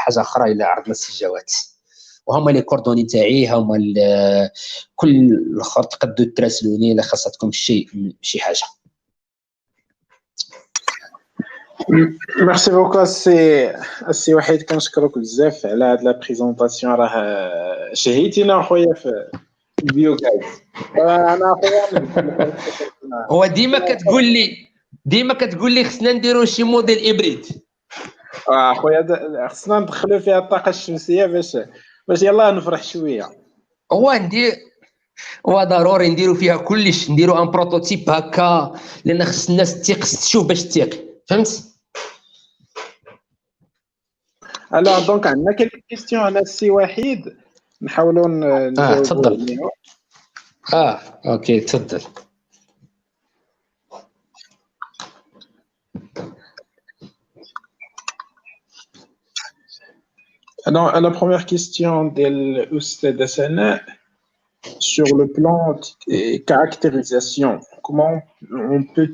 حاجه اخرى الا عرضنا السجاوات، وهما لي كوردوني تاعي، هما كل الاخر تقدروا تراسلوني الا خاصتكم شي حاجه. ميرسي بوكو السي وحيد، كنشكرك بزاف على هاد لا بريزونطاسيون. راه شهيتينا خويا في البيوغاز. انا خويا هو ديما كتقول لي خصنا نديرو شي موديل هيبريد. خويا خصنا ندخلو فيها الطاقه الشمسيه باش يلاه نفرح شويه. هو ضروري نديرو فيها كلش، نديرو ان بروتوتيب هكا، لان خص الناس تشوف باش تثيق، فهمت؟ الوغ دونك عندنا كيلك كيستيون على السي وحيد، نحاولوا نجاوبوا تفضل. اوكي تفضل. Alors, la première question de l'Oustad Sana'a sur le plan de caractérisation, comment on peut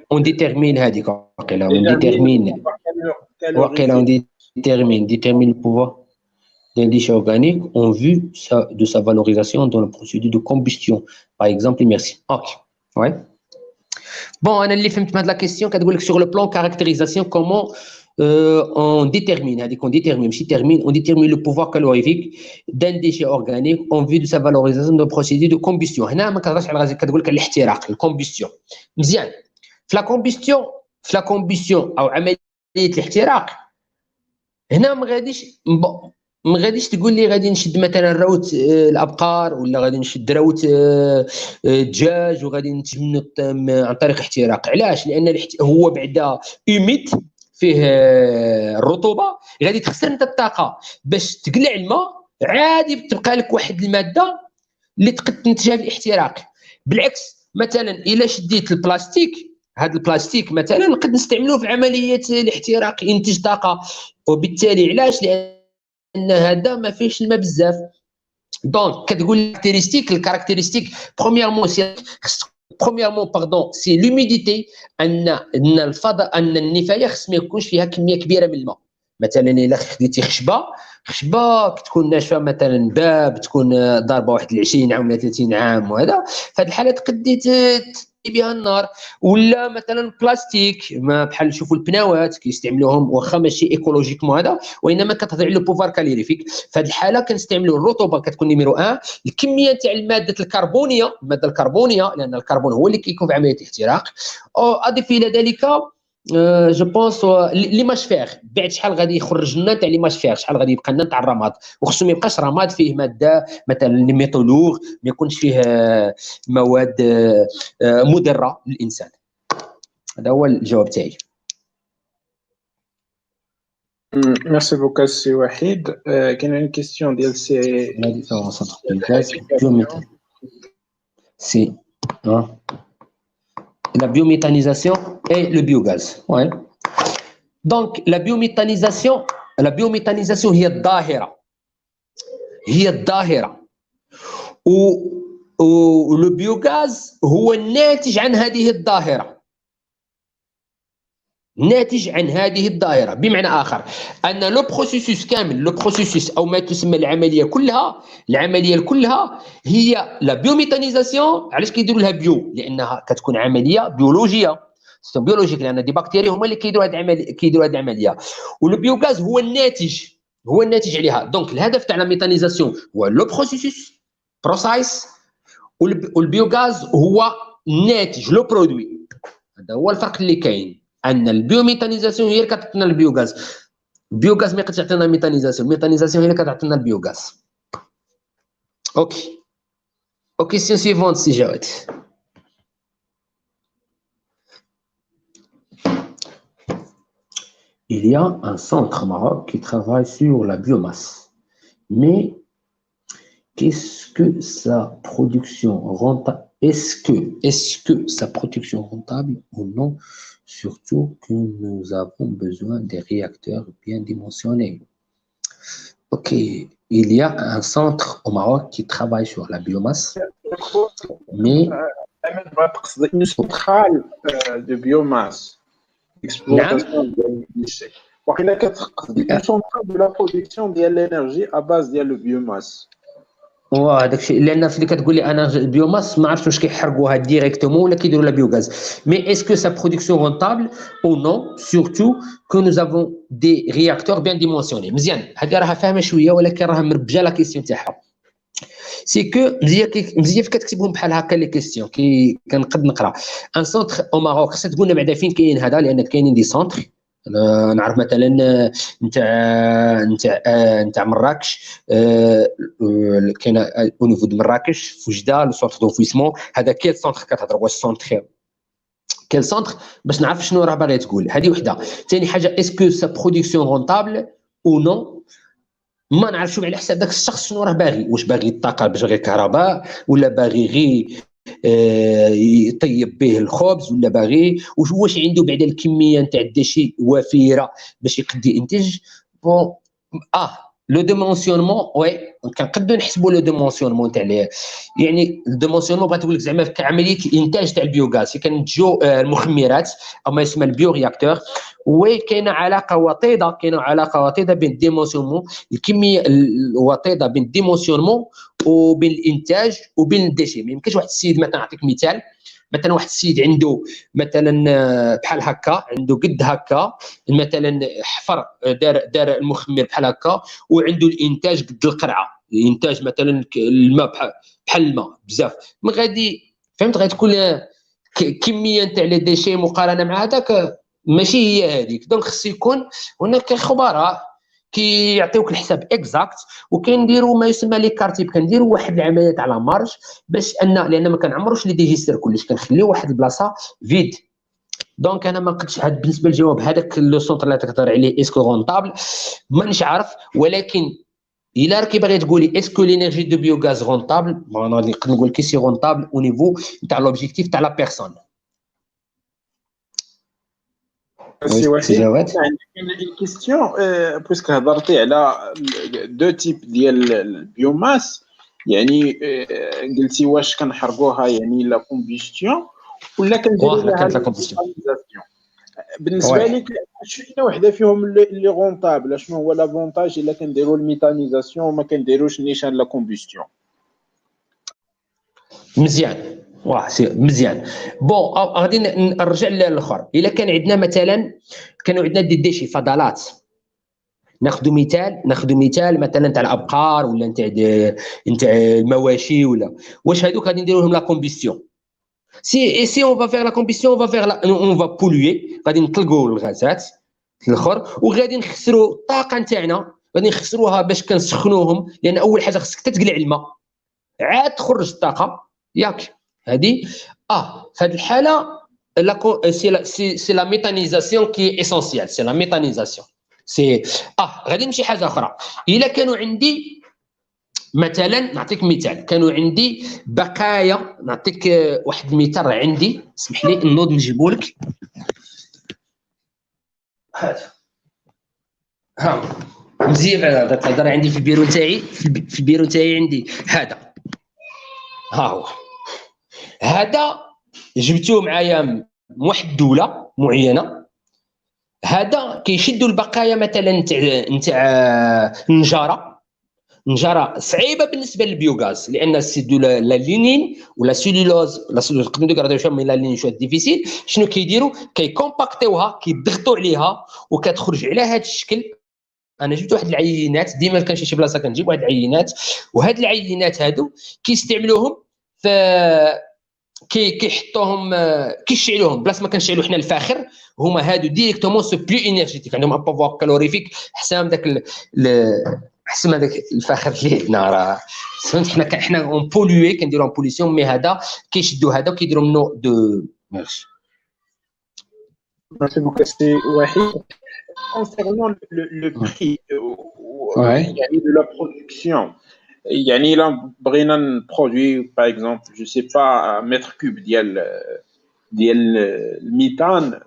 on détermine هذيك واقيلا on détermine le pouvoir d'un déchet organique en vue de sa valorisation dans le procédure de combustion, par exemple. Merci. Ok. Ouais. Bon, انا اللي فهمت من هاد لا كيسيون كتقول لك sur le plan caractérisation comment on détermine le pouvoir calorifique d'un déchet organique en vue de sa valorisation dans le procédure de combustion. هنا ما كتهضرش على غازي، كتقول لك على الاحتراق، الكومبوستيون. مزيان. في لا كومبوستيون او عمليه الاحتراق، هنا ما غاديش تقول لي غادي نشد مثلا روت الابقار، ولا غادي نشد روت الدجاج وغادي ننتج منه عن طريق احتراق. علاش؟ لان هو بعدا اوميد فيه الرطوبه، غادي تخسر انت الطاقه باش تقلع الماء، عادي تبقى لك واحد الماده اللي تقدر تنتجها بالاحتراق. بالعكس مثلا الا شديت البلاستيك، هذا البلاستيك مثلا نقدر نستعملوه في عمليه الاحتراق، ينتج طاقه. وبالتالي علاش؟ لان هذا ما فيهش الماء بزاف. دونك كتقول الكاركتيرستيك برومييرمون سي لوميديتي، ان الفضاء، ان النفايه خص ما يكونش فيها كميه كبيره من الماء. مثلا الا خديتي خشبه كتكون ناشفه، مثلا باب تكون ضاربه واحد 20 عام ولا 30 عام، وهذا في هذه الحاله تقدي بها النار. ولا مثلا بلاستيك، ما بحال نشوفوا البناوات كيستعملوهم، واخا ماشي ايكولوجيكمون هذا، وانما كتضيع لو بوفار كالوريفيك. في هذه الحاله كنستعملوا الرطوبه، كتكون نيميرو 1، الكميه تاع الماده الكربونيه، لان الكربون هو اللي كيكون في عمليه الاحتراق. اضيف الى ذلك جو بونس ليماج فيغ، بعد شحال غادي يخرج لنا تاع ليماج فيغ، شحال غادي يبقى لنا تاع الرماد، وخصو ما يبقاش رماد فيه ماده مثلا الميتولور، ما يكونش فيه مواد مضره للانسان. هذا هو الجواب تاعي. ميرسي بوكو سي وحيد. كاين اون كيستيون ديال سي la biométhanisation et le biogaz. Ouais. Donc la biométhanisation هي الظاهرة le biogaz هو الناتج عن هذه الظاهرة. بمعنى آخر أن لو بروسيسوس أو ما تسمى العملية كلها هي لا بيوميتانيزاسيون. علاش كيديروا لها بيو؟ لأنها كتكون عملية بيولوجية، لأن دي بكتيريا هما اللي كيديروا هذه العملية. والبيوغاز هو الناتج عليها. دونك الهدف تاع لا ميتانيزاسيون هو لو بروسيس، والبيوغاز هو الناتج، لو برودوي. هذا هو الفرق اللي كاين، ان البيوميتانيزاسيون هي اللي كتعطينا البيوغاز ما يقدرش يعطينا الميتانيزاسيون هي اللي كتعطينا البيوغاز. اوكي سي سيفونت سي جواد. Il y a un centre au Maroc qui travaille sur la biomasse, mais qu'est-ce que sa production rentable? Est-ce que sa production rentable ou non? Surtout que nous avons besoin des réacteurs bien dimensionnés. Ok, il y a un centre au Maroc qui travaille sur la biomasse, mais une centrale de biomasse l'exploitation des déchets. وقيلا كتقصد un centrale de la production ديال l'énergie à base ديال le biomasse. وهذاك الشيء لان في اللي كتقول لي انا البيوماس ما عرفتش واش كيحرقوها ديريكتومون ولا كيديروا لا بيوغاز مي اسكو سا برودكسيون رونطابل او نو سورتو كو نو افون دي رياكتور بيان ديمونسيوني مزيان هذه راها فاهمه شويه ولكن راها مربجه لا كيسيون تاعها سي كو مزيان كتكتبهم بحال هكا لي كيسيون كي كنقد نقرا ان سونتر او ماروك خصك تقولنا بعدا فين كاين هذا لان كاينين دي سونتر انا نعرف مثلا نتاع مراكش كاين او نيفو دو مراكش في وجده لو سونتر دوفيسمون هذا كاين سونتر كتهضر واش سونتر كاين سونتر باش نعرف شنو راه باغي تقول هذه وحده ثاني حاجه اسكو سا برودكسيون رونطابل او نو ما نعرفش على حساب داك الشخص شنو راه باغي واش باغي الطاقه باش غير كهرباء ولا باغي غير يطيب به الخبز ولا باغي واش عنده بعدا الكميه نتاع الدشي وفيره باش يقدر ينتج بون لو ديمونسيونمون وي كنقدروا نحسبوا لو ديمونسيونمون تاع يعني الديمونسيونمون بغيت نقول لك زعما في عمليه الانتاج تاع البيوغاز كنتجو المخمرات او ما يسمى البيو رياكتور وكاينه علاقه وطيده بين الديمونسيونمون الكميه الوطيده بين الديمونسيونمون وبين الانتاج وبين الدشي ما يمكنش واحد السيد مثلا نعطيك مثال مثلا واحد السيد عنده مثلا بحال هكا عنده قد هكا مثلا حفر دار المخمر بحال هكا وعنده الانتاج قد القرعه الانتاج مثلا الماء بحال الماء بزاف ما غادي فهمت غتكون كميه نتاع لي ديشي مقارنه مع هذاك ماشي هي هذيك دونك خص يكون هناك خبراء كيعطيوك الحساب اكزاكت وكنديروا ما يسمى لي كارتيب كنديروا واحد العمليات على مارج باش لان ما كنعمروش لي ديجيستر كلش كنخليو واحد البلاصه فيد دونك انا ما نقدش بالنسبه للجواب هذاك لو سونتر اللي تهضر عليه اسكو رونطابل مانيش عارف ولكن الا راكي باغي تقولي اسكو لينيرجي دو بيوغاز رونطابل انا نقدر نقول كي سي رونطابل او نيفو تاع لوبجيكتيف تاع لا بيرسون سي واحد عندي une question بويسك هضرتي على دو تيب ديال البيوماس يعني قلتي واش كنحرقوها يعني لا كومبيستيون ولا كنديروا لها لا كومبيستيون بالنسبه لك شنو وحده فيهم اللي رونطابل شنو هو لافونتاج الا كنديروا الميثانيزاسيون وما كنديروش نيشان لا كومبيستيون مزيان مزيان بون غادي نرجع للاخر الا كان عندنا مثلا كانوا عندنا دي ديشي فضلات ناخذ مثال مثلا تاع الابقار ولا نتاع المواشي ولا واش هذوك غادي نديروا لهم لا كومبيستيون سي اون فا فير لا كومبيستيون اون فا بولوي غادي نطلقوا الغازات الاخر وغادي نخسروا الطاقه نتاعنا غادي نخسروها باش كنسخنوهم لان اول حاجه خصك تقلع الماء عاد تخرج الطاقه ياك هذه في هذه الحاله سي لا ميثانيزاسيون كي اسونسيال سي لا ميثانيزاسيون سي غادي نمشي حاجه اخرى الا كانوا عندي مثلا نعطيك مثال كانوا عندي بقايا نعطيك واحد المثال عندي اسمح لي نوض نجيبو لك هذا مزيان هذا تهضر عندي في البيرو تاعي في البيرو تاعي عندي هذا هو هذا جبتوه معايا من واحد الدوله معينه هذا كيشدوا البقايا مثلا نتاع النجاره صعيبه بالنسبه للبيوغاز لان سيدو لا لينين ولا سيلولوز نقدروا نقراو شويه من لا لينين شويه ديفيسيل شنو كيديروا كيكومباكتيوها كيضغطوا عليها وكتخرج على هذا الشكل انا جبت واحد العينات ديما كنمشي شي بلاصه كنجيب واحد العينات وهاد العينات هادو كيستعملوهم ف كيحطوهم كيشعلوهم بلاص ما كنشعلوا حنا الفاخر هما هادو ديريكتومون سو بلو انرجيتيك عندهم ان بوفوار كالوريفيك حسام داك حسن هذاك الفاخر اللي عندنا راه فهمت حنا اون بولوي كنديروا بوليسيون مي هذا كيشدوا هذا وكيديروا منه دو ماشي Merci beaucoup. C'est Wahid. Concernant le prix يعني de la production, يعني là بغينا produit par exemple, je sais pas mètre cube ديال الميثان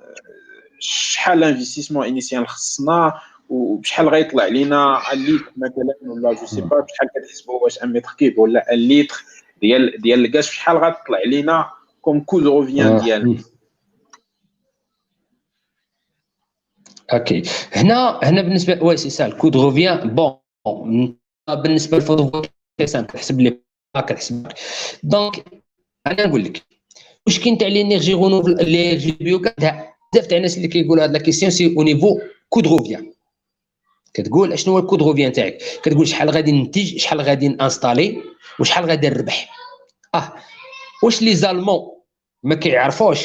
شحال انفستيسمون انيسيال خصنا وبشحال غيطلع لينا الليتر مثلا ولا جو سي با بشحال كتحسبوا واش ان متر كيب ولا الليتر ديال الغاز شحال غتطلع لينا كوم كو دو روفيان ديالنا اوكي. هنا بالنسبه وي سي سا الكود روفيان بون. بالنسبه للفوتوفولتايك كتحسب لي كتحسب. دونك انا نقول لك واش كاين تاع لينيرجي رونوفل لينيرجي بيوغاز. بزاف تاع الناس اللي كيقولوا هاد لا كيسيون سي او نيفو كود روفيان. كتقول اشنو هو الكود روفيان تاعك، كتقول شحال غادي ننتج، شحال غادي نانستالي، وشحال غادي نربح. واش لي زالمون ما كيعرفوش،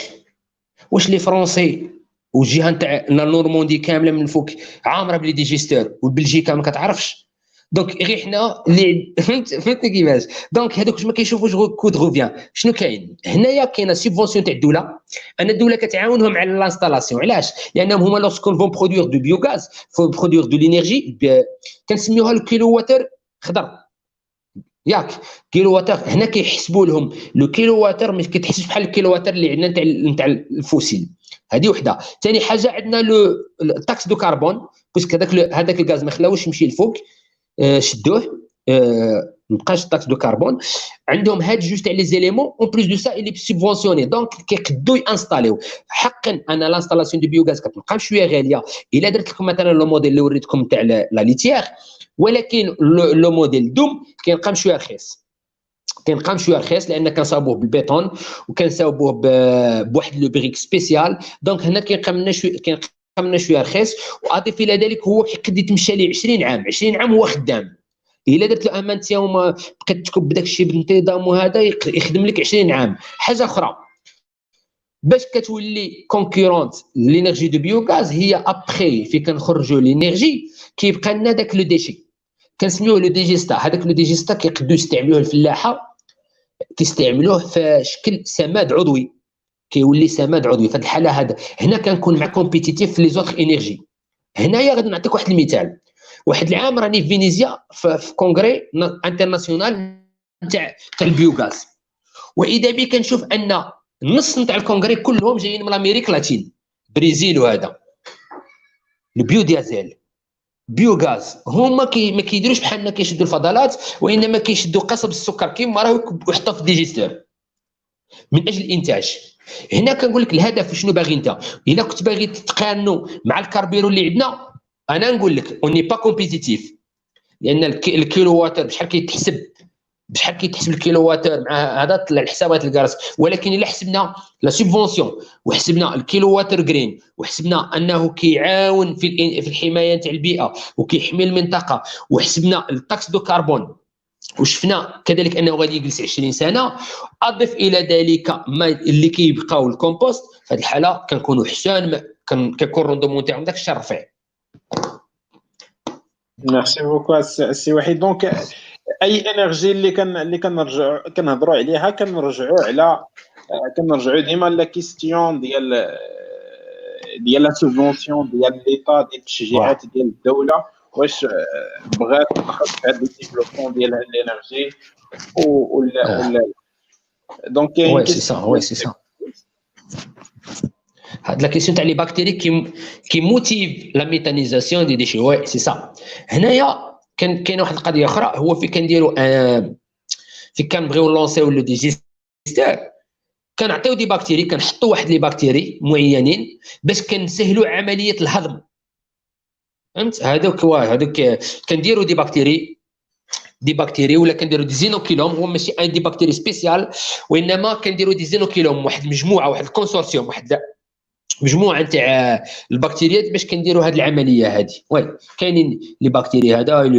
واش لي فرونسي والجهه نتاع لا نورموندي كامله من فوق عامره بلي ديجيستور، وبلجيكا ما كتعرفش. دونك غير حنا اللي فهمتني كيفاش. دونك هذوك ما كيشوفوش غير كود روفيان. شنو كاين هنايا؟ كاينه سيبفونسيون تاع الدوله، ان الدوله كتعاونهم على لانستالاسيون. علاش؟ لانهم هما لوسكون فون برودوير دو بيوغاز، فون برودوير دو لينيرجي، كنسميوها الكيلو واتر خضر ياك. كيلو واتر هنا كيحسبوا لهم لو كيلو واتر ما كتحسبش بحال الكيلو واتر اللي عندنا نتاع الفوسيل. هذه وحده. ثاني حاجه عندنا لو التاكس دو كربون، باسكو هذاك الغاز ما خلاوش يمشي لفوق، شدوه، مابقاش التاكس دو كربون. عندهم هاد جوج تاع لي زيليمون اون بليس دو سا اللي سيبفونسيوني، دونك كيقدوا يانستاليو. حقا انا لانستالاسيون دو بيوغاز كتبقى شويه غاليه الا درت لكم مثلا لو موديل اللي وريتكم تاع لا ليتيير، ولكن لو موديل دوم كينقام شويه رخيص. كنقام شويه رخيص لان كنصاوبوه بالبيطون وكنصاوبوه بواحد لو بريك سبيسيال. دونك هنا كينقام لنا شويه رخيص. واضيف الى ذلك هو كيقد يتمشى ليه 20 عام. 20 عام هو خدام. الا درت له امانتيا وما بقيت تكب بداك الشيء بانتظام وهذا يخدم لك 20 عام. حاجه اخرى باش كتولي كونكورونت لينيرجي دو بيوغاز، هي ابخي في كنخرجوا لينيرجي كيبقى لنا داك لو ديشي كنسميوه لو ديجيستا. هذاك لو ديجيستا كيقدروا يستعملوه الفلاحه، كيستعملوه في شكل سماد عضوي، كيولي سماد عضوي. في هذه الحاله هذا هنا كنكون مع كومبيتيتيف في لي زوتر انرجي. هنايا غادي نعطيك واحد المثال. واحد العام راني في فينيزيا في كونغري انترناسيونال تاع البيوغاز، واذا بي كنشوف ان النص نتاع الكونغري كلهم جايين من امريكا اللاتين، بريزيل وهذا البيو ديازيل بيوغاز. هما ما كيديروش بحالنا كيشدوا الفضلات، وانما كيشدوا قصب السكر كيما راه ويحطوه في الديجيستور من اجل الانتاج. هنا كنقول لك الهدف شنو باغي انت. الا كنت باغي تقارنوا مع الكاربيرو اللي عندنا، انا نقول لك اوني با كومبيتيتيف، لان الكيلو واتر بشحال كيتحسب الكيلو واتر مع هذا طلع الحسابات الكارس. ولكن الا حسبنا لا سوبفونسيون وحسبنا الكيلو واتر جرين وحسبنا انه كيعاون في الحمايه تاع البيئه وكيحمي المنطقه، وحسبنا التاكس دو كربون وشفنا كذلك انه غادي يجلس 20 سنه، اضف الى ذلك ما اللي كيبقاو الكومبوست، في هذه الحاله كنكونوا حسان كيكون الروندومون تاعهم داك الشيء رفيع. ميرسي بوكو السي وحيد. دونك اي انرجي اللي كنهضروا عليها كنرجعوا ديما لا كيستيون ديال لا سوبفونسيون ديال ليطا، ديال التشجيعات ديال الدوله، واش بغات تدخل في هذا الديفلوبمون ديال الانرجي ولا دونك وي سي سا هاد لا كيسيون تاع لي باكتيري كي موتيف لا ميثانيزاسيون دي ديشي. وي سي سا. هنايا كاين واحد القضيه اخرى، هو في كنديروا في كنبغيو لونسيو لو ديجيستور، كنعطيو دي باكتيري، كنحطوا واحد لي باكتيري معينين باش كنسهلوا عمليه الهضم. فهمت؟ هذوك كنديروا دي باكتيري ولا كنديروا دي زينوكيلوم. هو ماشي ان دي باكتيري سبيسيال، وانما كنديروا دي زينوكيلوم، واحد المجموعه، واحد الكونسورسيوم، واحد مجموعه نتاع البكتيريات باش كنديروا هذه العمليه هذه. وي كاينين لي باكتيري هذا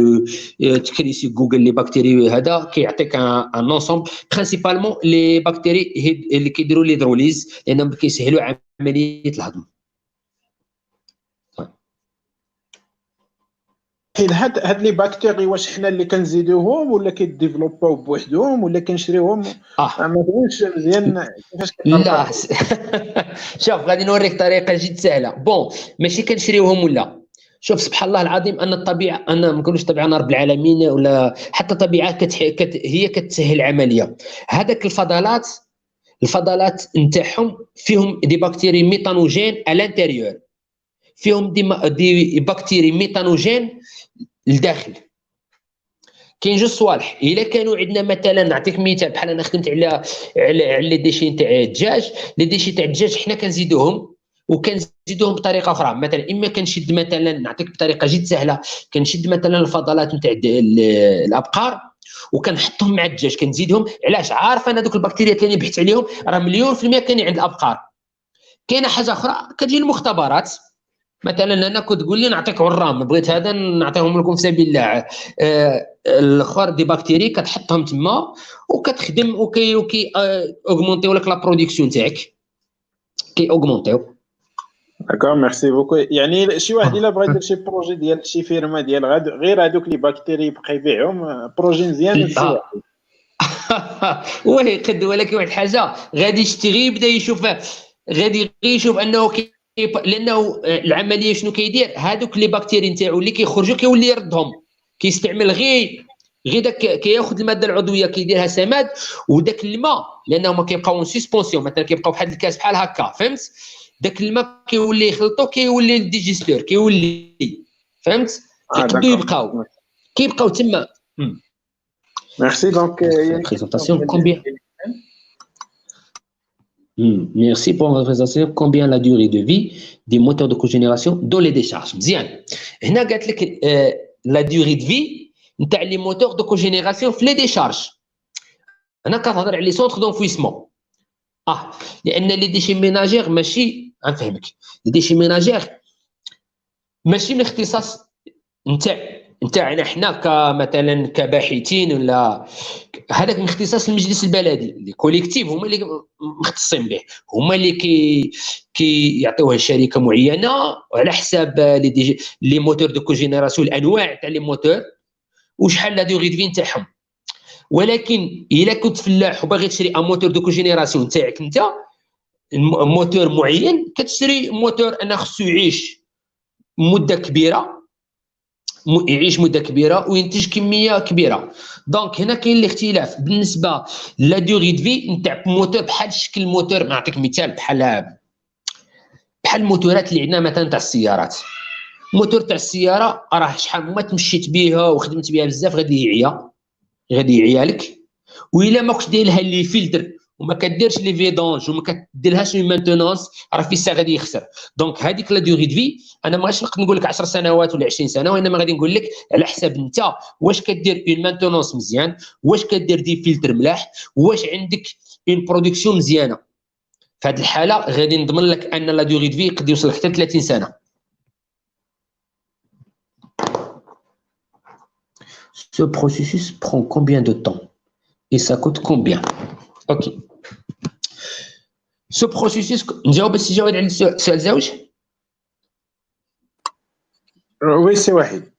تكريسي جوجل لي باكتيري هذا كيعطيك ان انسومبل برينسيبالمون لي باكتيري اللي كيديروا ليدروليز لانهم كيسهلوا عمليه الهضم. هاد لي باكتيري واش حنا اللي كنزيدوهم ولا كيديفلوباو بوحدهم ولا كنشريوهم؟ ما فهمتش مزيان كيفاش لا شوف غادي نوريك طريقه جد سهله. بون ماشي كنشريوهم ولا. شوف سبحان الله العظيم ان الطبيعه، انا ما نقولوش طبيعه رب العالمين ولا حتى الطبيعه هي كتسهل العمليه. هذاك الفضلات نتاعهم فيهم دي باكتيري ميثانوجين على الانتيريور، فيهم دي باكتيري ميثانوجين لداخل. كاين جوج صوالح. الا كانوا عندنا مثلا نعطيك مثال، بحال انا خدمت على لي ديشي تاع الدجاج. لي ديشي تاع الدجاج حنا كنزيدوهم وكنزيدوهم بطريقه اخرى. مثلا اما كنشد، مثلا نعطيك بطريقه جد سهله، كنشد مثلا الفضلات نتاع الابقار وكنحطهم مع الدجاج، كنزيدهم. علاش؟ عارف انا دوك البكتيريا اللي بحثت عليهم راه مليون في المية كاينين عند الابقار. كاينه حاجه اخرى كتجي المختبرات، مثلا انا كنت تقول لي نعطيك عرام، بغيت هذا نعطيهم لكم في سبيل الله، الاخر دي بكتيري كتحطهم تما وكتخدم وكي اوغمونتيو لك لا برودكسيون تاعك، كي اوغمونتيو. داكور ميرسي بوكو. يعني شي واحد الا بغى يدير شي بروجي ديال شي فيرما ديال غير هذوك لي بكتيري يبقى يبيعهم، بروجي مزيان لشي واحد. وي قد، ولكن واحد الحاجه غادي يشتي يبدا يشوف، غادي يشوف انه لانه العمليه شنو كيدير، هذوك لي بكتيري نتاعو اللي كيخرجوا كيولي يردهم، كيستعمل غير داك، كياخذ الماده العضويه كيديرها سماد، وداك الماء لانه ما كيبقاو سسبونسيون، مثلا كيبقاو بحال الكاس بحال هكا، فهمت؟ داك الماء كيولي يخلطو، كيولي الديجيستور، كيولي، فهمت؟ كيقدروا كيبقاو تما. ميرسي. دونك présentation combien Merci pour votre présentation. Combien la durée de vie des moteurs de cogénération dans les décharges? مزيان. هنا قالت لك la durée de vie نتاع لي موتور دو كوجينيراسيون في لي ديشارج. انا كنهضر على لي سونتر دونفويسمون. لان لي ديشي ميناجير ماشي، غنفهمك، لي ديشي ميناجير ماشي من اختصاص نتاعنا حنا كمثلا كباحثين، ولا هذاك من اختصاص المجلس البلدي، لي كوليكتيف هما اللي مختصين به، هما اللي كي يعطيوها شركه معينه على حساب لي موتور دو كوجينيراسيون، الانواع تاع لي موتور وشحال لا دوغي دو في نتاعهم. ولكن الا كنت فلاح وباغي تشري ان موتور دو كوجينيراسيون تاعك انت، موتور معين، كتشري موتور انا خصو يعيش مده كبيره، وينتج كميه كبيره. دونك هنا كاين الاختلاف بالنسبه لا دوغي دو في نتاع موتور، بحال شكل الموتور. نعطيك مثال، بحال الموتورات اللي عندنا مثلا تاع السيارات. الموتور تاع السياره راه شحال ما تمشيت بها وخدمت بها بزاف غادي يعيا لك، وإلا ما كنتش داير لها لي فلتر وما كديرش لي فيدونج وما كديرلهاش لي مانتونونس، راه في الساعه غادي يخسر. دونك هذيك لا دوغي دو في انا ما غاديش نقول لك 10 سنوات ولا 20 سنه، وانما غادي نقول لك على حساب انت واش كدير اون مانتونونس مزيان، واش كدير دي فلتر ملاح، واش عندك اون برودكسيون مزيانه. في هذه الحاله غادي نضمن لك ان لا دوغي دو في قد يوصل حتى 30 سنه. Ce processus prend combien de temps et ça coûte combien? Ok. Ce processus نجاوب على السؤال زوج. وي سي واحد.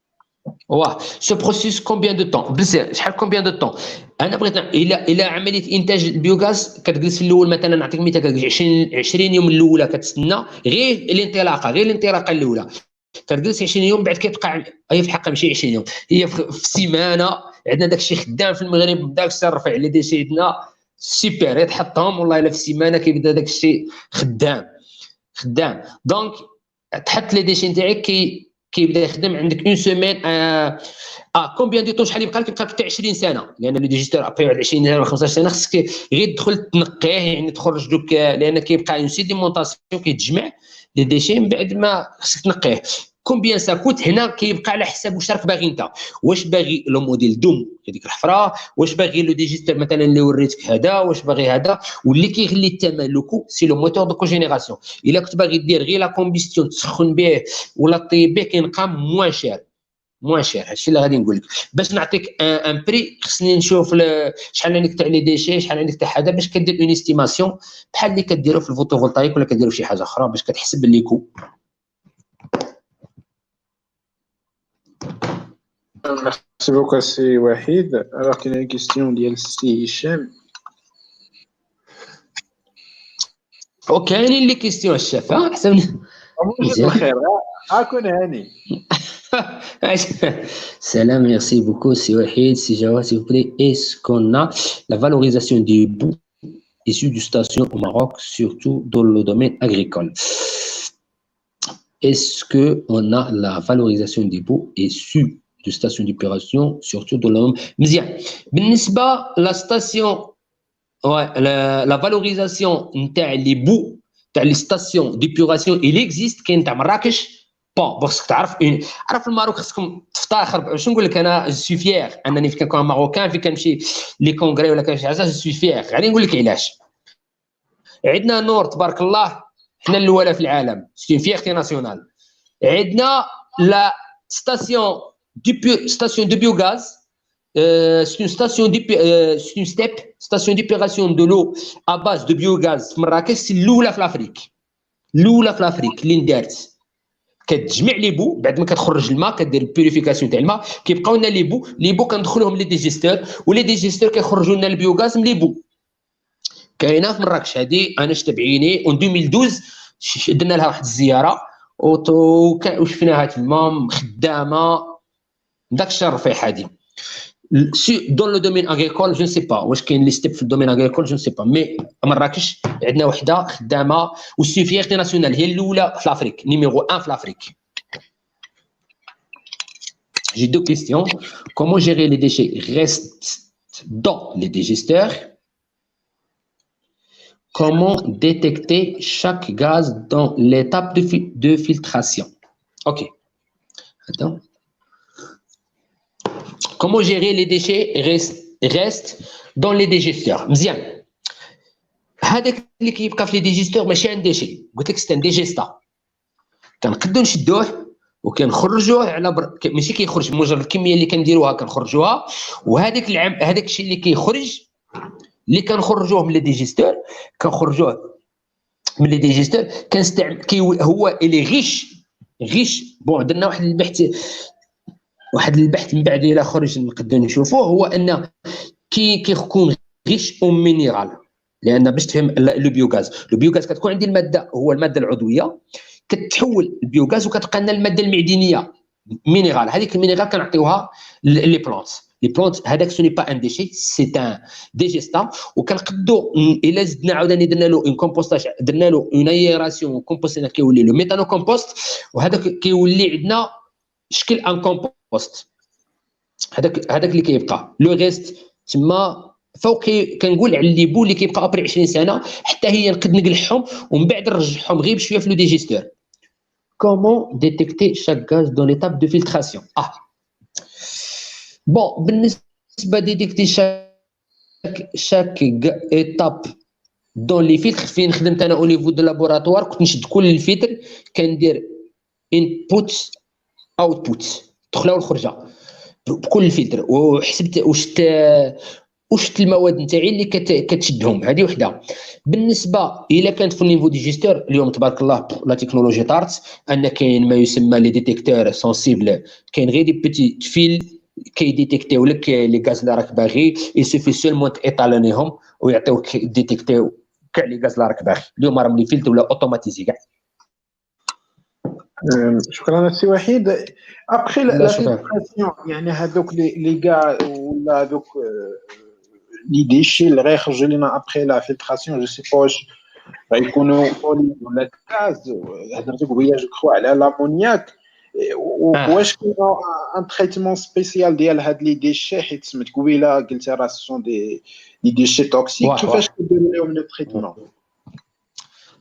واه ce processus combien de temps؟ بزاف، شحال combien de temps؟ انا بغيت الى عمليه انتاج البيوغاز كتجلس في الاول، مثلا نعطيك مثال، 20 يوم الاولى كتسنى غير الانطلاقه الاولى، كتجلس 20 يوم، بعد كيبقى هي في الحقيقه ماشي 20 يوم، هي في سيمانه. عندنا داكشي خدام في المغرب، داكشي رفع على دي سيدنا سوبر، يتحطهم والله الا في السيمانه كيبدا داكشي خدام. دونك تحط لي ديشي نتاعك كيبدا يخدم عندك اون سيمين. كومبيان دو طون، شحال يبقى لك حتى 20 سنه، لان لو ديجيستور ابري واحد 20 سنه ولا 15 سنه خصك غير تدخل تنقيه، يعني تخرج دوك، لان كيبقى اون سيديمونطاسيون كيتجمع لي ديشي من بعد ما خصك تنقيه. كومبيان ساكوت هنا كيبقى على حساب واش راك باغي انت، واش باغي لو موديل دوم هذيك الحفره، واش باغي لو ديجيستور مثلا اللي وريتك هذا، واش باغي هذا، واللي كيغلي الثمن لوكو سي لو موتور دو كوجينيراسيون. الا كنت باغي دير غير لا كومبيستيون تسخن به ولا طيب به، كينقى موان شير. هادشي اللي غادي نقول لك. باش نعطيك ان بري خصني نشوف شحال عندك تاع لي ديشي، شحال عندك تاع هذا، باش كدير اون استيماسيون بحال اللي كديروا في الفوتوفولتايك ولا كديروا شي حاجه اخرى، باش كتحسب لي كو. ميرسي بوكو سي وحيد. راه كاينه كيستيون ديال سي هشام. وكاينين لي كيستيون الشافه احسن. بخير، كون هاني. Salam, merci beaucoup. C'est Wahid, c'est Jawad, s'il vous plaît. Est-ce qu'on a la valorisation des boues issus du station au Maroc, surtout dans le domaine agricole? Est-ce qu'on a la valorisation des boues issus de station d'opération, surtout dans le domaine مزيان. بالنسبة la station, la valorisation نتاع les boues تاع لي ستاسيون ديبيغاسيون il existe كاين تاع مراكش بون باسكو عرف الماروك خصكم تفتخر. شنو نقول لك انا جو سوي فيير انني كنكون ماروكان في كنمشي لي كونغري ولا كنمشي حاجه جو سوي فيير. غادي نقول لك علاش. عندنا نور تبارك الله حنا الاولى في العالم سي فييرتي ناسيونال. عندنا لا ستاسيون دو بيوغاز c'est une station c'est une STEP station d'épuration de l'eau à base de biogaz في مراكش. سي الاولى في الافريك اللي ندارت. كتجمع لي بو بعد ما كتخرج الماء كدير البيوريفيكاسيون تاع الماء كيبقاو لنا لي بو كندخلوهم لي ديجيستور ولي ديجيستور كيخرجوا لنا البيوغاز من لي بو. كاينه في مراكش هذه انا شفت بعيني اون 2012 درنا لها واحد الزياره وشفناها تما خدامه داك الشهر الرفيع هذه. Dans le domaine agricole, je ne sais pas. واش كاين لي ستيب في الدومين agricole je ne sais pas. مي مراكش عندنا وحده خدامه وسي فيرتي ناسيونال هي الاولى في الافريك نيميرو 1 في الافريك. J'ai deux questions. Comment gérer les déchets restent dans les digesteurs? Comment détecter chaque gaz dans l'étape de filtration? Ok. Attends. Comment gérer les déchets restent dans les digesteurs. مزيان. هذاك اللي كيبقى في لي ديجيستور ماشي عند ديشي. قلت لك ستان ديجيستا. كنقدو نشدوه وكنخرجوه على ماشي كيخرج مجرد الكميه اللي كنديروها كنخرجوها. وهذاك هذاك الشيء اللي كيخرج اللي كنخرجوه من لي ديجيستور كنخرجوه من لي ديجيستور كنستعمل هو اللي غيش بون درنا واحد البحث من بعد الى خرج نقدر نشوفوه. هو ان كيكون غيش او مينيرال. لان باش تفهم لو بيوغاز كتكون عندي الماده هو الماده العضويه كتحول البيوغاز وكتبقى لنا الماده المعدنيه مينيرال. هذيك المينيرال كنعطيوها لي بلونت هذاك سوني با ان ديشي سي ان ديجيستا. وكنقدو الا زدنا عاوتاني درنا له اون كومبوستاج درنا له اون ايراسيون كومبوستينا كيولي له ميتانو كومبوست وهذاك كيولي عندنا شكل ان كومبوست. هذاك اللي كيبقى لو ريست تما فوق كنقول على لي بو اللي كيبقى ابري 20 سنه حتى هي نقد نقلعهم ومن بعد نرجعهم غير بشويه في لو ديجيستور. كومون ديتيكتي شاك غاز دون ليتاب دو فلتراسيون. بون بالنسبه ديتيكتي شاك ايتاب دون لي فلتر فين خدمت انا او نيفو دو لابوراتوار كنت نشد كل الفلتر كندير انبوت اوتبوت دخله والخرجه بكل الفلتر وحسبت وشت المواد نتاعي اللي كتشدهم. هذه وحده. بالنسبه الا كانت في النيفو ديجيستور اليوم تبارك الله لا تكنولوجي طارت ان كاين ما يسمى لي ديتيكتور سونسيبل. كاين غير دي بيتي فيل كيديتيكتيو لك لي غاز اللي راك باغي يسوفي سولمون تايطالونيهم ويعطيوك ديتيكتيو كاع لي غاز اللي راك باغي. اليوم راهم لي فيلتر ولا اوتوماتيزي كاع. شكرا سي وحيد. ابخي لا فيلتراسيون يعني هذوك لي غا ولا هذوك لي ديشي اللي غيخرجوا لنا ابخي لا فيلتراسيون جو سي با واش غيكونوا اولي ولا غاز. هضرتوا قبيله جو كخوا على لامونياك واش كاين ان تريتمون سبيسيال ديال هاد لي ديشي حيت سمعت قبيله قلتي راه سون دي ديشي توكسيك كيفاش كيديروا لهم لو تريتمون؟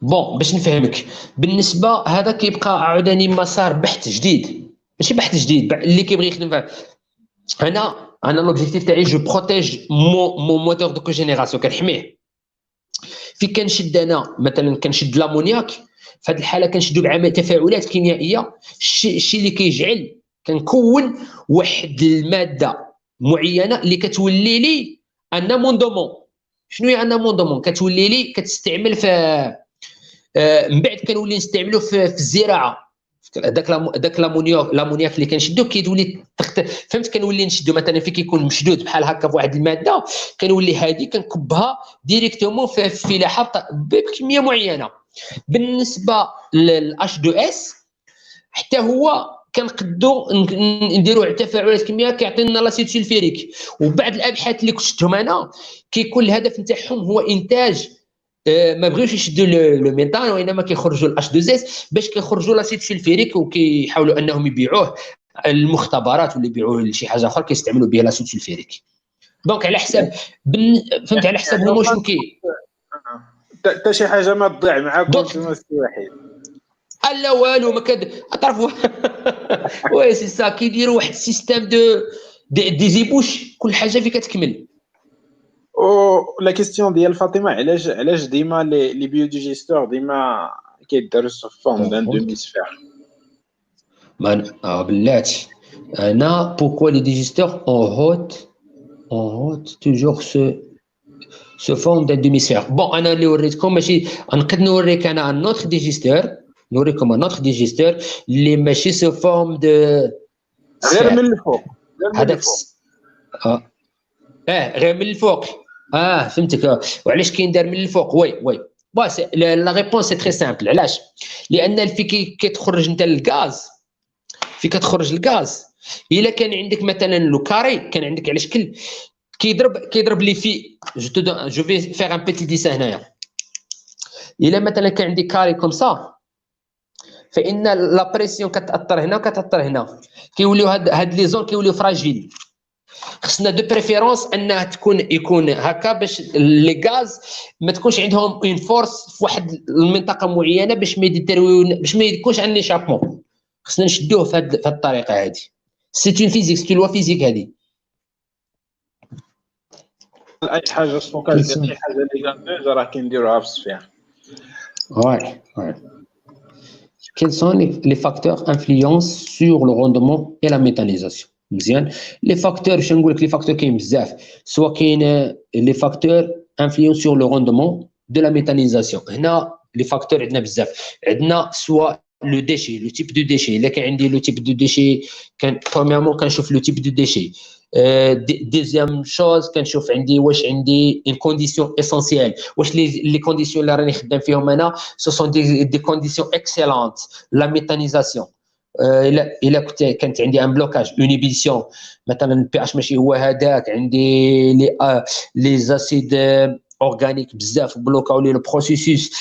بون باش نفهمك بالنسبه هذا كيبقى عاوداني مسار بحث جديد ماشي بحث جديد اللي كيبغي يخدم فيه. انا لوبجيكتيف تاعي جو بروتيج مون موتور دو كوجينيراسيون كنحميه. في كنشد انا مثلا كنشد لامونياك في هذه الحاله كنشدو بعمل تفاعلات كيميائيه الشيء اللي كيجعل كنكون واحد الماده معينه اللي كتولي لي ان موندومون. شنو هي ان موندومون؟ كتولي لي كتستعمل في من بعد كنولي نستعملو في الزراعه. داك لامونياك اللي كنشدو كيولي فهمت كنولي نشدو مثلا في كيكون مشدود بحال هكا بواحد الماده كنولي هذه كنكبها ديريكتومون في فلاحه بكميه معينه. بالنسبه للاتش 2 اس حتى هو كنقدو نديروا تفاعلات كيميائيه كيعطينا لاسيد سلفيريك. وبعض الابحاث اللي كنت شفتهم انا كيكون الهدف نتاعهم هو انتاج ما بغيوش يشدوا لو ميثان وانما كيخرجوا الاش 2 اس باش كيخرجوا لاسيد سلفيريك وكيحاولوا انهم يبيعوه المختبرات ولا يبيعوه لشي حاجه اخرى كيستعملوا بها لاسيد سلفيريك. دونك على حساب فهمت على حساب هما شنو حتى شي حاجه ما تضيع معاكم نتوما سي وحيد لا والو ما تعرفوا وي سي سا كيديروا واحد السيستيم دي زيبوش كل حاجه فين كتكمل. او لا كيستيون ديال فاطمه علاش ديما لي بيوديجيستور ديما كيداروا سو فورم دان دوميسفير بلاتي انا بوكو لي ديجيستور اون هوت توجور سو فورم دان دوميسفير. بون انا اللي وريتكم ماشي نقدر نوريك انا ان اوتر ديجيستور نوريكم ان اوتر ديجيستور اللي ماشي سو فورم دو غير من الفوق هذاك غير من الفوق فهمتك. وعلاش كاين دار من الفوق؟ وي بس لا ريبونس سي تري سامبل. علاش؟ لان في كتخرج انت الغاز في كتخرج الغاز الا كان عندك مثلا لو كاري كان عندك على شكل كيضرب لي في جو في فيغ ان بيتي ديسان هنايا. الا مثلا كان عندي كاري كوم سا فان لا بريسيون كتاثر هنا وكتاثر هنا كيوليو هاد لي زون كيوليو فراجيل. خصنا دو بريفيرونس انها يكون هكا باش لي غاز ما تكونش عندهم اون فورس في واحد المنطقه معينه باش ما يكونش عندنا شابمون. خصنا نشدوه في هاد الطريقه هذه. سي اون فيزيك سي لوا فيزيك هذه. اي حاجه ستوكاج ديال شي حاجه اللي غادي راه كنديروها في الصفيح. Ouais. Quels sont les facteurs influence sur le rendement et la méthanisation? مزيان. Les facteurs باش نقول لك les facteurs كاين بزاف. سواء كاين les facteurs influence sur le rendement de la méthanisation. هنا les facteurs عندنا بزاف. عندنا سواء le déchet, le type de déchet. إلا كان عندي le type de déchet كان premièrement كنشوف le type de déchet. Deuxième chose كنشوف عندي واش عندي une condition essentielle. واش les conditions اللي راني خدام فيهم انا ce sont des conditions excellentes. La méthanisation الا كانت عندي ان بلوكاج اون انيبيسيون مثلا البي اش ماشي هو هذاك عندي لي زاسيد اورغانيك بزاف بلوكاو لي لو بروسيسوس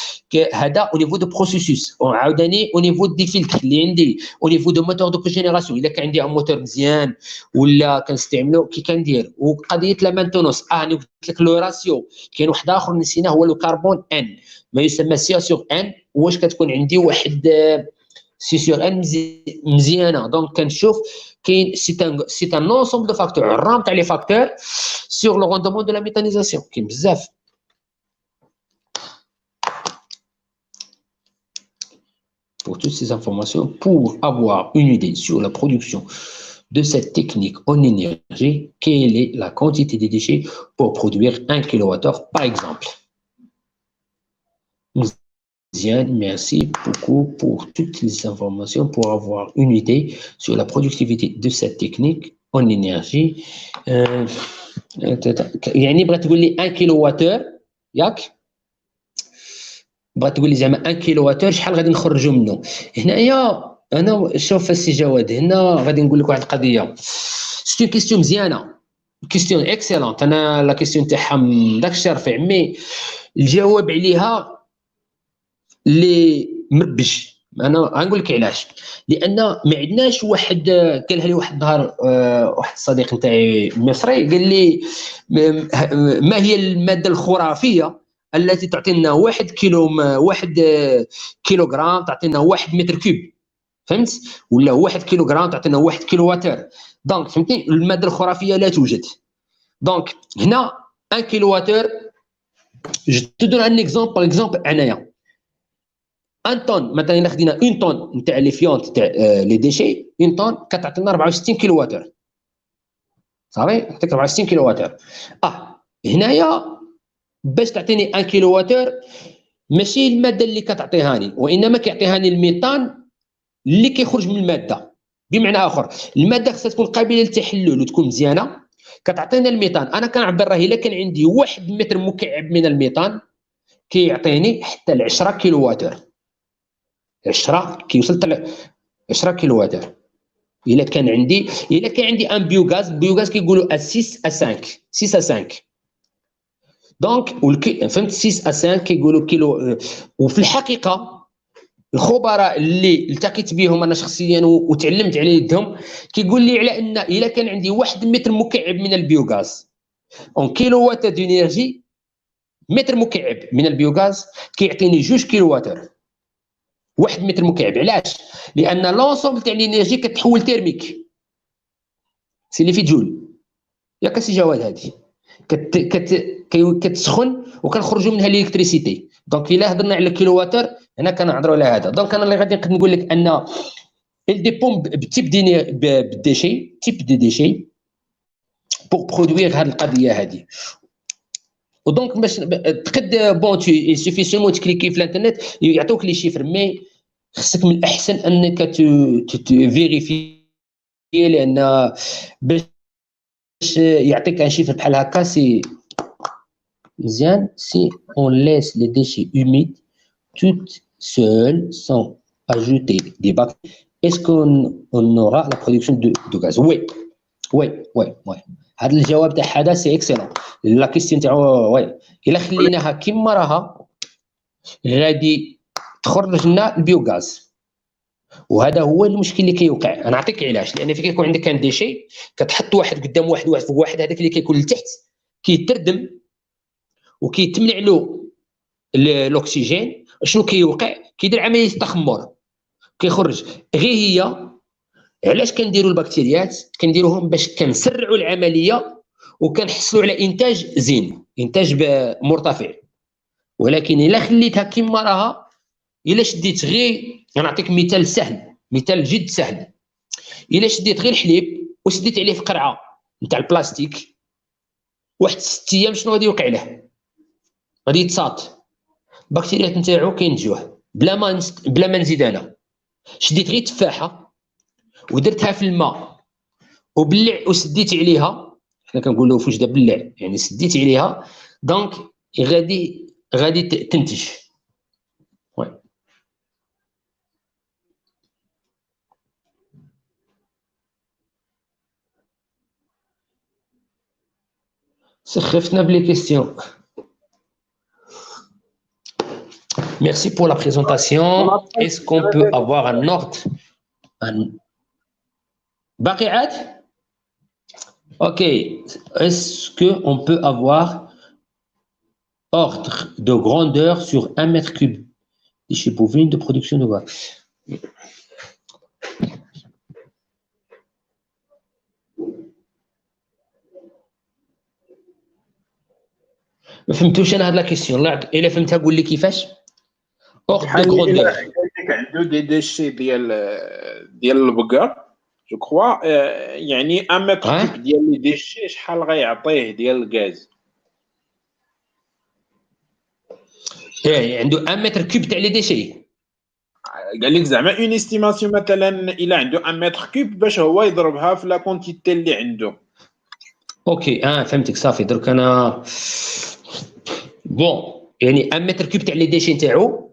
هذا او نيفو دو بروسيسوس وعاوداني او نيفو دي فلتر اللي عندي او نيفو دو موتور دو كوجينيراسيون. الا كان عندي ان موتور مزيان ولا كنستعملو كي كندير. وقضيه لا مانتونونس انا قلت لك لو راسيو كاين واحد اخر نسيناه هو لو كربون ان ما يسمى سي سور ان. واش كتكون عندي واحد سي سور ان مزيانه. دونك كنشوف كاين سي ان انسومبل دو فاكتور الرام تاع لي فاكتور سور لو روندمون دو لا ميتانيزاسيون كاين بزاف. Pour toutes ces informations, pour avoir une idée sur la production de cette technique en énergie, quelle est la quantité de déchets pour produire 1 kWh par exemple? Merci beaucoup pour toutes les informations pour avoir une idée sur la productivité de cette technique en énergie. يعني بغيت تقول لي 1 كيلوواتور ياك؟ بغيت تقول لي زعما 1 كيلوواتور شحال غادي نخرجوا منه؟ هنايا انا شوف السي جواد هنا غادي نقول لك واحد القضيه. سي كيستيون مزيانه كيستيون اكسيلونت. انا لا كيستيون تاعها داك الشيء رفيع مي الجواب عليها اللي مربش. انا غنقول لك علاش. لان ما عندناش واحد قالها لي واحد النهار واحد الصديق نتاعي مصري قال لي ما هي الماده الخرافيه التي تعطينا 1 كيلوغرام تعطينا 1 متر كوب فهمت ولا 1 كيلوغرام تعطينا 1 كيلوواتر. دونك فهمتي الماده الخرافيه لا توجد. دونك هنا 1 كيلوواتر جو te donne un exemple par exemple انايا 1 طن مثلا الا خدينا 1 طن نتاع لي فيونت تاع لي ديشي 1 طن كتعطينا 64 كيلوواتر صافي عطيك 64 كيلوواتر. هنايا باش تعطيني 1 كيلوواتر ماشي الماده اللي كتعطيهاني وانما كيعطيهاني الميثان اللي كيخرج من الماده. بمعنى اخر الماده خصها تكون قابله للتحلل وتكون مزيانه كتعطينا الميثان. انا كنعبر راه الا كان عندي 1 متر مكعب من الميثان كيعطيني حتى ل 10 كيلوواتر 10 كيوصل حتى 10 كيلوواتر. الا كان عندي ان بيوغاز كيقولوا 6 5 دونك فهمت 6 5 كيقولوا كيلو. وفي الحقيقه الخبراء اللي التقيت بهم انا شخصيا وتعلمت على يدهم كيقول لي على ان الا كان عندي 1 متر مكعب من البيوغاز اون كيلووات دينيرجي متر مكعب من البيوغاز كيعطيني 2 كيلوواتر. 1 متر مكعب. علاش؟ لان لونسومبل تاع الانرجي كتحول تيرميك، سي اللي في جول ياك سي جواد. هذه كتسخن وكنخرجوا منها الالكتريسيتي. دونك الا هضرنا على الكيلوواتر هنا كنهضروا على هذا. دونك انا اللي غادي نقدر نقول لك ان il dépend بالتيب بالديشي، تيب دي ديشي بور برودوير هذه القضيه هذه. ودونك باش تقد بون تي سيفي سومون تكليكي في الانترنت يعطوك لي شيفر، مي خصك من الاحسن انك تفيريفي، لان باش يعطيك ان شيفر بحال هكا سي مزيان. سي اون ليس لي ديشي هوميد توت سول سون اجوتي دي باك est-ce qu'on aura la production de gaz? Oui. هذا الجواب تاع هذا سي اكسلون. لا كيستيون تاعو وي الا خليناها كما راها غادي تخرج لنا البيوغاز، وهذا هو المشكل اللي كيوقع. انا نعطيك علاش. لان فين كيكون عندك كان ديشي كتحط واحد قدام واحد فوق واحد، هذاك اللي كيكون لتحت كيتردم وكيتمنع له الاكسجين. شنو كيوقع؟ كيدير عمليه تخمر، كيخرج. غير هي علاش كنديروا البكتيريات؟ كنديروهم باش كنسرعوا العمليه وكنحصلوا على انتاج زين، انتاج مرتفع. ولكن الا خليتها كما راها، الا شديت غير، نعطيك مثال سهل، مثال جد سهل. الا شديت غير الحليب وسديت عليه في قرعه نتاع البلاستيك واحد 6 ايام، شنو غادي يوقع له؟ غادي يتصاط البكتيريات نتاعو كينتجوه بلا ما نزيد انا. شديت غير تفاحه ودرتها في الماء وبلع وسديت عليها، حنا كنقولوا فوش دا بلع يعني سديت عليها، دونك غادي تنتج. وي سخفتنا بلي كيستيون. Merci pour la présentation. Est-ce qu'on peut avoir un ordre? باقي. Ok. Est-ce qu'on peut avoir ordre de grandeur sur 1 mètre cube déchets bovins de production de gaz? ما فهمتوش انا هاد لا كيسيون. الا فهمتها قول لي كيفاش. ordre de grandeur. عنده دي ديشي ديال البقر جو كخوا، يعني 1 متر كوب ديال لي ديشي شحال غيعطيه ديال الغاز؟ عنده 1 متر كوب تاع لي ديشي. قال لك زعما اون استيماسيون، مثلا الا عنده 1 متر كوب باش هو يضربها في لا كونتيتي اللي عنده. اوكي فهمتك صافي. درك انا بون يعني 1 متر كوب تاع لي ديشي نتاعو،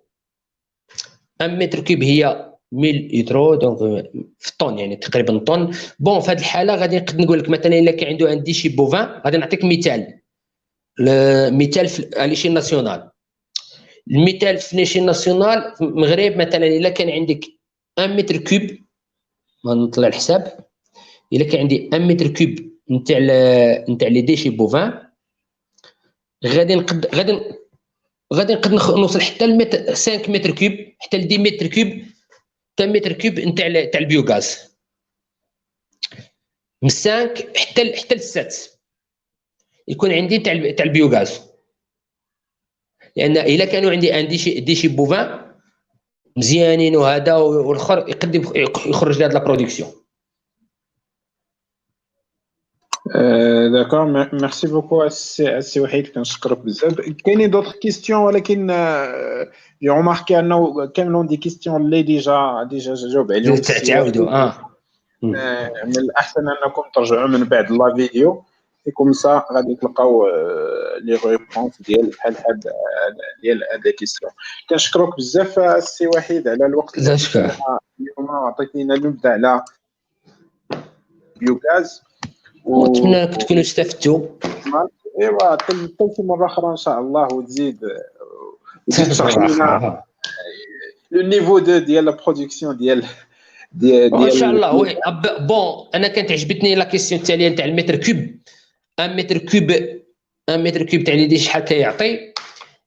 1 متر كوب هي 1000 لتر، دونك في الطن يعني تقريبا طن. بون في هذه الحاله غادي نقدر نقول لك مثلا الا كان عنده ان ديشي بوفان، غادي نعطيك مثال في ليشين ناسيونال. المثال في ليشين ناسيونال في المغرب مثلا الا كان عندك 1 متر كوب، ما نطلع الحساب، الا كان عندي 1 متر كوب نتاع لي ديشي بوفان، غادي نقدر نوصل حتى ل 5 متر كوب حتى ل 10 متر كوب تاع متر كوب نتاع البيوغاز، من 5 حتى ل 7 يكون عندي تاع البيوغاز. لان الا كانوا عندي ان ديشي بوفان مزيانين وهذا والاخر يقدر يخرج لهاد لا برودكسيون. داكور، ميرسي بوكو السي وحيد، كنشكرك بزاف. كاينين دوطخ كيستيون، ولكن جو روماركي انه كاملون دي كيستيون اللي ديجا جاوب عليهم تعاودوا. من الاحسن انكم ترجعوا من بعد لا فيديو، كوم سا غادي تلقاو لي ريبونس ديال بحال ديال هاد كيستيون. كنشكرك بزاف السي وحيد على الوقت اللي اليوم عطيتينا نبذه على بيوغاز، ونتمنى تكونوا استفدتوا. ايوا حتى مره اخرى ان شاء الله، وتزيد تشرح لنا لو نيفو ديال لا برودكسيون ديال ان شاء الله. وي بون انا كانت عجبتني لا كيسيون التاليه نتاع المتر كوب. 1 متر كوب تاع لي دي شحال كيعطي؟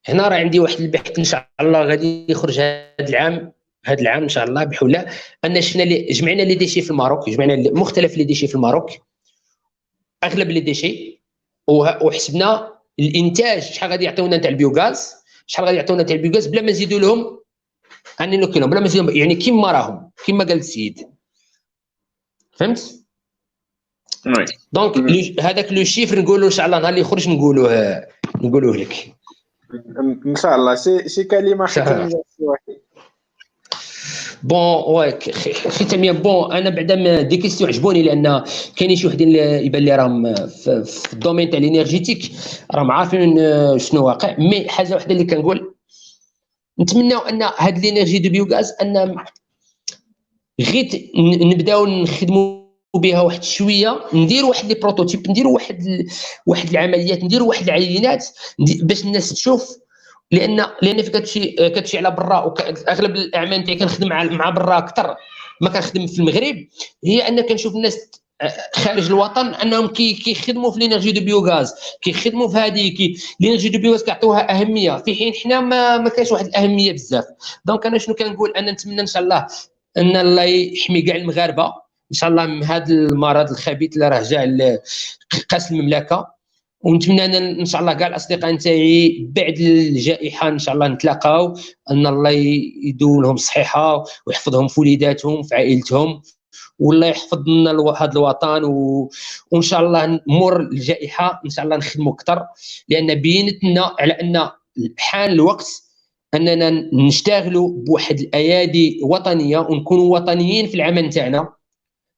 هنا راه عندي واحد البحث ان شاء الله غادي يخرج هذا العام ان شاء الله بحول الله، ان شفنا جمعنا لي ديشي في الماروك، جمعنا مختلف لي ديشي في الماروك، اغلب لي ديشي، وحسبنا الانتاج شحال غادي يعطيونا تاع البيوغاز، شحال غادي يعطيونا تاع البيوغاز بلا ما نزيدوا لهم اني نوكلهم، بلا ما نزيدوا يعني كيما راهم كيما قال السيد. فهمت؟ دونك هذاك لو شيفر نقولوا ان شاء الله نهار اللي يخرج نقولوه لك ان شاء الله. شي كلمه ختاميه واحد. بون ختاميه. بون انا بعدا دي كيستيون عجبوني، لان كاينين شي وحدين يبان لي راهم في الدومين تاع الانرجيتيك راهم عارفين شنو واقع. مي حاجه وحده اللي كنقول، نتمناو ان هاد الانرجي دو بيوغاز ان غير نبداو نخدموا بها واحد شويه، نديروا واحد لي بروتوتيب، نديروا واحد العمليات، نديروا واحد العينات باش الناس تشوف. لان في كتمشي على برا، واغلب الاعمال نتاعي كنخدم مع برا اكثر ما كنخدم في المغرب، هي ان كنشوف الناس خارج الوطن انهم كيخدموا في الانرجي دو بيوغاز، كيخدموا في هذه الانرجي دو بيوغاز، كيعطيوها اهميه، في حين حنا ما كاينش واحد الاهميه بزاف. دونك انا شنو كنقول، انا نتمنى ان شاء الله ان الله يحمي كاع المغاربه ان شاء الله من هذا المرض الخبيث اللي راه جا قاس المملكه. ونتمنى ان شاء الله كاع الاصدقاء نتاعي بعد الجائحه ان شاء الله نتلاقاو، ان الله يدوم لهم الصحيحه ويحفظهم في وليداتهم في عائلتهم، والله يحفظ لنا هذا الوطن وان شاء الله مور الجائحه ان شاء الله نخدموا اكثر، لان بينت لنا على ان حان الوقت اننا نشتغلوا بواحد الايادي وطنيه ونكونوا وطنيين في العمل نتاعنا.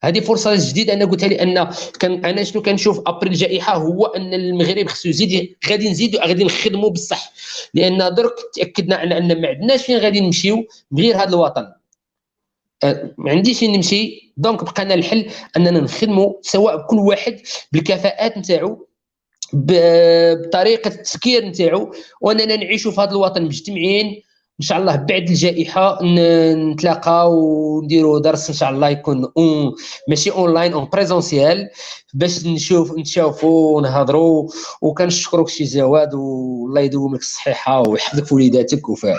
هذه فرصه جديده انا قلتها لي، ان انا شنو كنشوف ابري الجائحه هو ان المغرب خصو يزيد، غادي نخدموا بصح، لان درك تاكدنا على ان ما عندناش فين غادي نمشيو بغير هذا الوطن. ما عنديش فين نمشي، دونك بقانا الحل اننا نخدموا سواء كل واحد بالكفاءات نتاعو بطريقه التفكير نتاعو، واننا نعيشوا في هذا الوطن مجتمعين. ان شاء الله بعد الجائحه نتلاقاو ونديروا درس ان شاء الله يكون ماشي اونلاين، اون بريزونسيال، باش نتشافوا ونهضروا. وكنشكرك شي جواد، والله يدوم لك الصحيحه ويحفظك في وليداتك وفي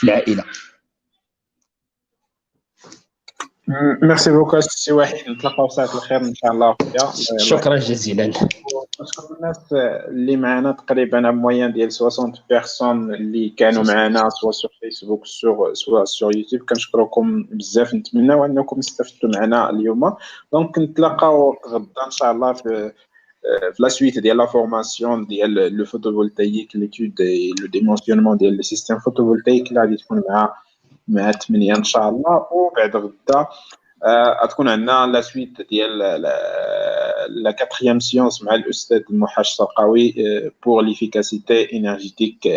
العائله. ميرسي بوكو سي واحد، نتلاقاو ساعه الخير ان شاء الله. شكرا جزيلا. نشكر الناس اللي معنا، تقريبا موين ديال 60 بيرسون اللي كانوا معنا سواء سور فيسبوك سواء سور يوتيوب. كنشكركم بزاف، نتمنى انكم استفدتوا معنا اليوم. دونك نتلاقاو غدا ان شاء الله في لا سويت ديال لا فورماسيون ديال لو فوتوفولتايك، ليتود لو ديمونسيونمون ديال لي سيستيم فوتوفولتايك اللي غادي تكون مع 8 ان شاء الله. وبعد غدا غتكون عندنا لا سويت ديال لا 4e سيونس مع الاستاذ محاش السرقاوي بور ليفيكاسيتي انرجيتيك.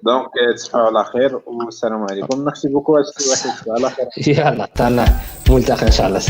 دونك تصبحوا على خير والسلام عليكم. ميرسي بوكو. على خير. يلا طلع ملتقى ان شاء الله.